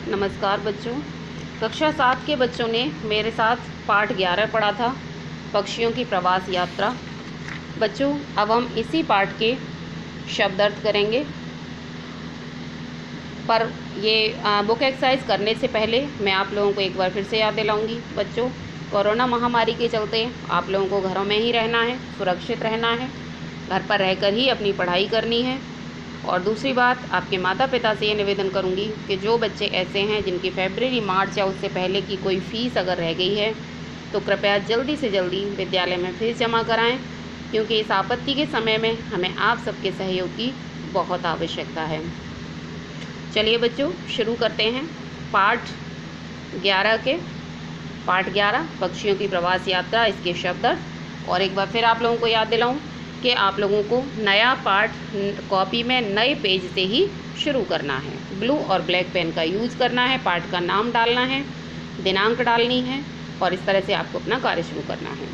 नमस्कार बच्चों। कक्षा 7 के बच्चों ने मेरे साथ पाठ 11 पढ़ा था, पक्षियों की प्रवास यात्रा। बच्चों, अब हम इसी पाठ के शब्दार्थ करेंगे, पर ये बुक एक्सरसाइज करने से पहले मैं आप लोगों को एक बार फिर से याद दिलाऊंगी। बच्चों, कोरोना महामारी के चलते आप लोगों को घरों में ही रहना है, सुरक्षित रहना है, घर पर रहकर ही अपनी पढ़ाई करनी है। और दूसरी बात, आपके माता पिता से ये निवेदन करूंगी कि जो बच्चे ऐसे हैं जिनकी फरवरी मार्च या उससे पहले की कोई फ़ीस अगर रह गई है तो कृपया जल्दी से जल्दी विद्यालय में फीस जमा कराएं, क्योंकि इस आपत्ति के समय में हमें आप सबके सहयोग की बहुत आवश्यकता है। चलिए बच्चों, शुरू करते हैं पाठ 11 पक्षियों की प्रवास यात्रा, इसके शब्दार्थ। और एक बार फिर आप लोगों को याद दिलाऊं कि आप लोगों को नया पाठ कॉपी में नए पेज से ही शुरू करना है। ब्लू और ब्लैक पेन का यूज़ करना है, पाठ का नाम डालना है, दिनांक डालनी है और इस तरह से आपको अपना कार्य शुरू करना है।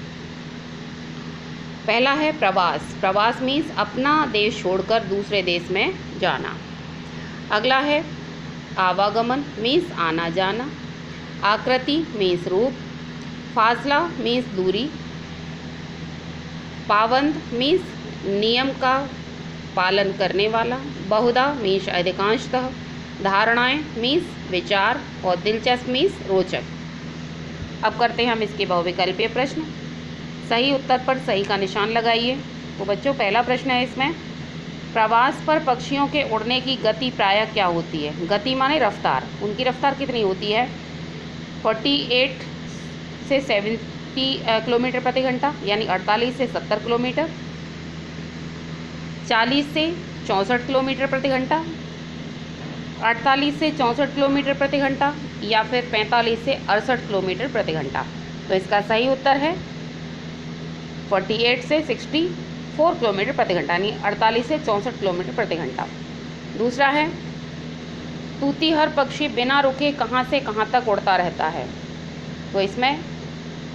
पहला है प्रवास। प्रवास मीन्स अपना देश छोड़कर दूसरे देश में जाना। अगला है आवागमन मीन्स आना जाना। आकृति मीन्स रूप। फासला मीन्स दूरी। पाबंद मीन्स नियम का पालन करने वाला। बहुधा मीन्स अधिकांशतः। धारणाएं मीन्स विचार। और दिलचस्प मीन्स रोचक। अब करते हैं हम इसके बहुविकल्पीय प्रश्न। सही उत्तर पर सही का निशान लगाइए। तो बच्चों, पहला प्रश्न है इसमें, प्रवास पर पक्षियों के उड़ने की गति प्रायः क्या होती है? गति माने रफ्तार। उनकी रफ्तार कितनी होती है? 48 से 70 किलोमीटर प्रति घंटा, यानी 48 से 70 किलोमीटर। 40 से 64 किलोमीटर प्रति घंटा। 48 से 64 किलोमीटर प्रति घंटा, या फिर 45 से 68 किलोमीटर प्रति घंटा। तो इसका सही उत्तर है 48 से 64 किलोमीटर प्रति घंटा, यानी 48 से 64 किलोमीटर प्रति घंटा। दूसरा है, तूती हर पक्षी बिना रुके कहाँ से कहाँ तक उड़ता रहता है? तो इसमें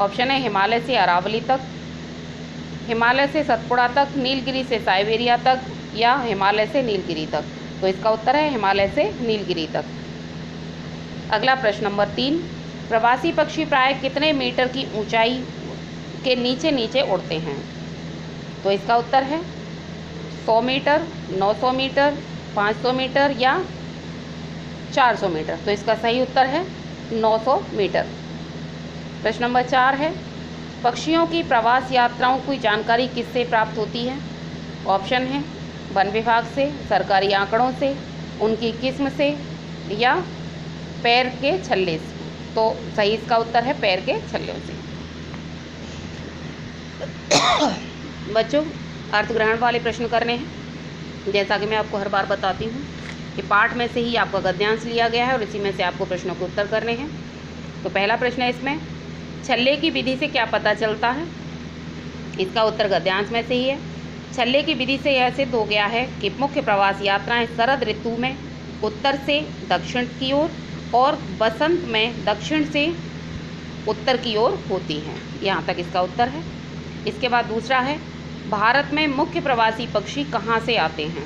ऑप्शन है हिमालय से अरावली तक, हिमालय से सतपुड़ा तक, नीलगिरी से साइबेरिया तक, या हिमालय से नीलगिरी तक। तो इसका उत्तर है हिमालय से नीलगिरी तक। अगला प्रश्न नंबर 3, प्रवासी पक्षी प्राय कितने मीटर की ऊंचाई के नीचे नीचे उड़ते हैं? तो इसका उत्तर है 100 मीटर, 900 मीटर, 500 मीटर या 400 मीटर। तो इसका सही उत्तर है 900 मीटर। प्रश्न नंबर 4 है, पक्षियों की प्रवास यात्राओं की जानकारी किससे प्राप्त होती है? ऑप्शन है वन विभाग से, सरकारी आंकड़ों से, उनकी किस्म से, या पैर के छल्ले से। तो सही इसका उत्तर है पैर के छल्लों से। बच्चों, अर्थग्रहण वाले प्रश्न करने हैं। जैसा कि मैं आपको हर बार बताती हूँ कि पाठ में से ही आपका गद्यांश लिया गया है और इसी में से आपको प्रश्नों के उत्तर करने हैं। तो पहला प्रश्न है इसमें, छल्ले की विधि से क्या पता चलता है? इसका उत्तर गद्यांश में से ही है। छल्ले की विधि से यह सिद्ध हो गया है कि मुख्य प्रवास यात्राएं शरद ऋतु में उत्तर से दक्षिण की ओर और बसंत में दक्षिण से उत्तर की ओर होती हैं। यहाँ तक इसका उत्तर है। इसके बाद दूसरा है, भारत में मुख्य प्रवासी पक्षी कहाँ से आते हैं?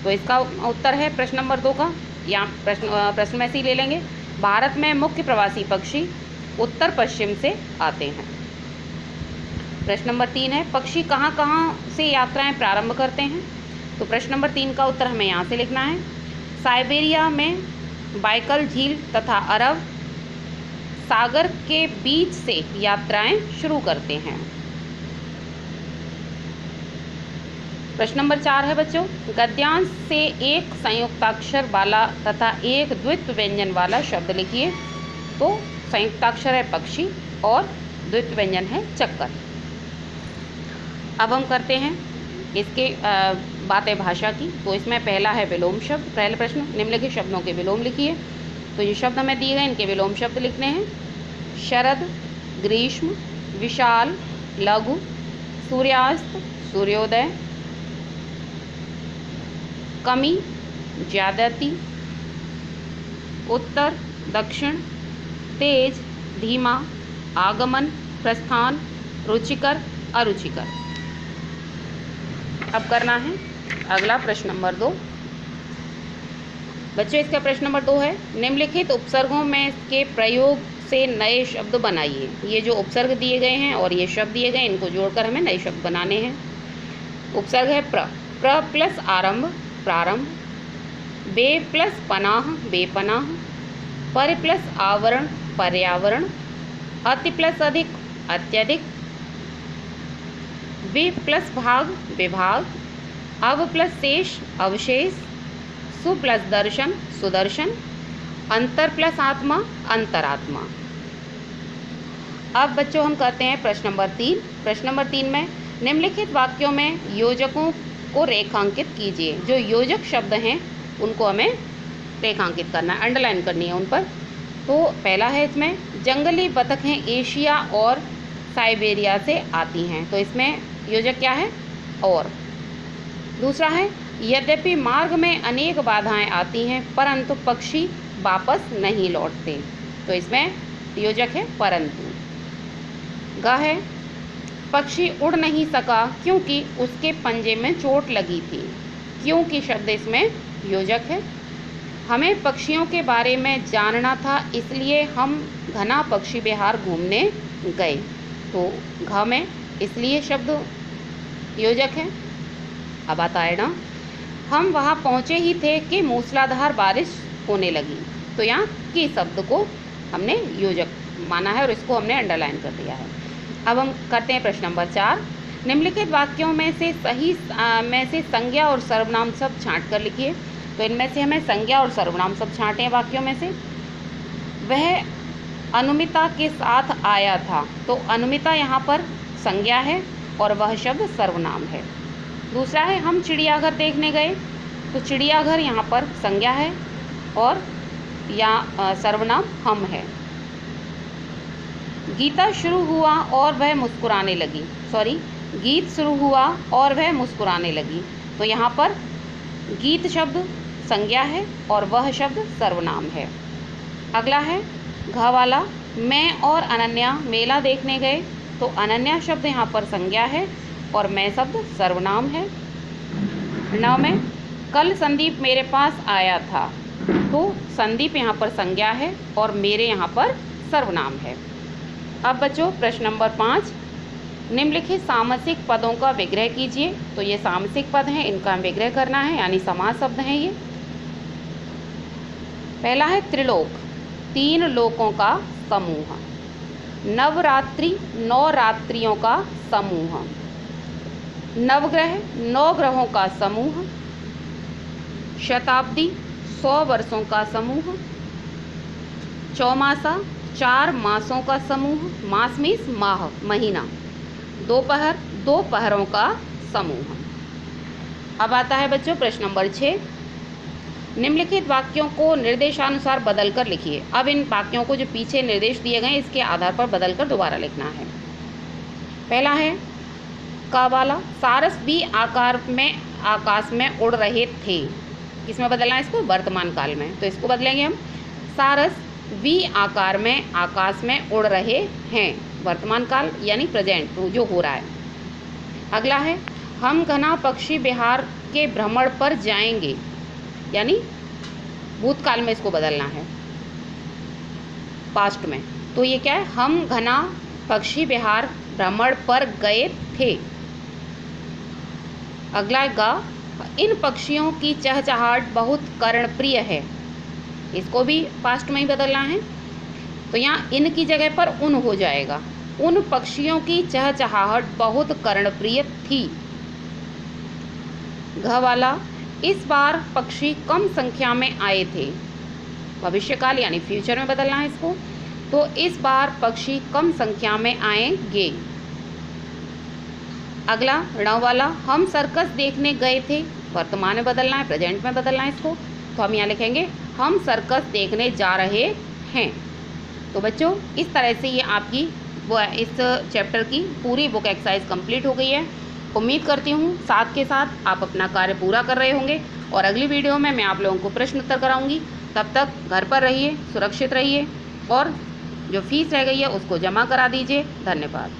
तो इसका उत्तर है प्रश्न नंबर 2 का, या प्रश्न में से ही ले लेंगे। भारत में मुख्य प्रवासी पक्षी उत्तर पश्चिम से आते हैं। प्रश्न नंबर 3 है, पक्षी कहाँ कहाँ से यात्राएं प्रारंभ करते हैं? तो प्रश्न नंबर 3 का उत्तर हमें यहाँ से लिखना है, साइबेरिया में बाइकल झील तथा अरब सागर के बीच से यात्राएं शुरू करते हैं। प्रश्न नंबर 4 है बच्चों, गद्यांश से एक संयुक्ताक्षर वाला तथा एक द्वित्व व्यंजन वाला शब्द लिखिए। तो संयुक्ताक्षर है पक्षी और द्वित्व व्यंजन है चक्कर। अब हम करते हैं इसके बातें भाषा की। तो इसमें पहला है विलोम शब्द। पहले प्रश्न, निम्नलिखित शब्दों के विलोम लिखिए। तो ये शब्द हमें दिए गए, इनके विलोम शब्द लिखने हैं। शरद, ग्रीष्म, विशाल, लघु, सूर्यास्त, सूर्योदय, कमी, ज्यादती, उत्तर, दक्षिण, तेज, धीमा, आगमन, प्रस्थान, रुचिकर, अरुचिकर। अब करना है अगला प्रश्न नंबर 2। बच्चों इसका प्रश्न नंबर 2 है, निम्नलिखित उपसर्गों में के प्रयोग से नए शब्द बनाइए। ये जो उपसर्ग दिए गए हैं और ये शब्द दिए गए हैं, इनको जोड़कर हमें नए शब्द बनाने हैं। उपसर्ग है प्र प्लस आरंभ प्रारंभ, बे प्लस पनाह बेपनाह, पर प्लस आवरण पर्यावरण, अति प्लस अधिक अत्यधिक, वि प्लस भाग विभाग, अव प्लस शेष अवशेष, सु प्लस दर्शन सुदर्शन, अंतर प्लस आत्मा अंतरात्मा। अब बच्चों हम करते हैं प्रश्न नंबर 3। प्रश्न नंबर 3 में निम्नलिखित वाक्यों में योजकों को रेखांकित कीजिए। जो योजक शब्द हैं उनको हमें रेखांकित करना है, अंडरलाइन करनी है उन पर। तो पहला है इसमें, जंगली बतखें एशिया और साइबेरिया से आती हैं, तो इसमें योजक क्या है? और। दूसरा है, यद्यपि मार्ग में अनेक बाधाएं आती हैं परंतु पक्षी वापस नहीं लौटते, तो इसमें योजक है परंतु। ग है, पक्षी उड़ नहीं सका क्योंकि उसके पंजे में चोट लगी थी। क्योंकि शब्द इसमें योजक है। हमें पक्षियों के बारे में जानना था इसलिए हम घना पक्षी विहार घूमने गए, तो घ में इसलिए शब्द योजक है। अब आता है ना, हम वहाँ पहुँचे ही थे कि मूसलाधार बारिश होने लगी, तो यहाँ की शब्द को हमने योजक माना है और इसको हमने अंडरलाइन कर दिया है। अब हम करते हैं प्रश्न नंबर 4। निम्नलिखित वाक्यों में से सही में से संज्ञा और सर्वनाम शब्द छांट कर लिखिए। तो इनमें से हमें संज्ञा और सर्वनाम शब्द छांटे हैं वाक्यों में से। वह अनुमिता के साथ आया था, तो अनुमिता यहाँ पर संज्ञा है और वह शब्द सर्वनाम है। दूसरा है, हम चिड़ियाघर देखने गए, तो चिड़ियाघर यहाँ पर संज्ञा है और या सर्वनाम हम है। गीता शुरू हुआ और वह मुस्कुराने लगी, गीत शुरू हुआ और वह मुस्कुराने लगी, तो यहाँ पर गीत शब्द संज्ञा है और वह शब्द सर्वनाम है। अगला है घ वाला, मैं और अनन्या मेला देखने गए, तो अनन्या शब्द यहाँ पर संज्ञा है और मैं शब्द सर्वनाम है। 9 में, कल संदीप मेरे पास आया था, तो संदीप यहाँ पर संज्ञा है और मेरे यहाँ पर सर्वनाम है। अब बच्चों प्रश्न नंबर 5, निम्नलिखित सामसिक पदों का विग्रह कीजिए। तो ये सामसिक पद हैं, इनका विग्रह करना है, यानी समास शब्द हैं ये। पहला है त्रिलोक, 3 लोकों का समूह। नवरात्रि, 9 रात्रियों का समूह। नवग्रह, 9 ग्रहों का समूह। शताब्दी, 100 वर्षों का समूह। चौमासा, 4 मासों का समूह। मास मीन्स माह, महीना। दोपहर, 2 पहरों का समूह। अब आता है बच्चों प्रश्न नंबर 6। निम्नलिखित वाक्यों को निर्देशानुसार बदलकर लिखिए। अब इन वाक्यों को जो पीछे निर्देश दिए गए इसके आधार पर बदलकर दोबारा लिखना है। पहला है का वाला, सारस भी आकार में आकाश में उड़ रहे थे। किसमें बदलना है इसको? वर्तमान काल में, तो इसको बदलेंगे हम, सारस भी आकार में आकाश में उड़ रहे हैं, वर्तमान काल यानी प्रेजेंट जो हो रहा है। अगला है, हम घना पक्षी विहार के भ्रमण पर जाएंगे, यानी भूतकाल में इसको बदलना है, पास्ट में। तो ये क्या है? हम घना पक्षी विहार भ्रमण पर गए थे। अगला गा, इन पक्षियों की चहचहाहट बहुत कर्णप्रिय है, इसको भी पास्ट में ही बदलना है। तो यहाँ इन की जगह पर उन हो जाएगा। उन पक्षियों की चहचहाहट बहुत कर्णप्रिय थी। घ वाला, इस बार पक्षी कम संख्या में आए थे, भविष्यकाल यानी फ्यूचर में बदलना है इसको। तो इस बार पक्षी कम संख्या में आएंगे। अगला ण वाला, हम सर्कस देखने गए थे, वर्तमान में बदलना है, प्रेजेंट में बदलना है इसको। तो हम यहाँ लिखेंगे हम सर्कस देखने जा रहे हैं। तो बच्चों इस तरह से ये आपकी इस चैप्टर की पूरी बुक एक्सरसाइज कंप्लीट हो गई है। उम्मीद करती हूँ साथ के साथ आप अपना कार्य पूरा कर रहे होंगे और अगली वीडियो में मैं आप लोगों को प्रश्न उत्तर कराऊंगी। तब तक घर पर रहिए, सुरक्षित रहिए और जो फीस रह गई है उसको जमा करा दीजिए। धन्यवाद।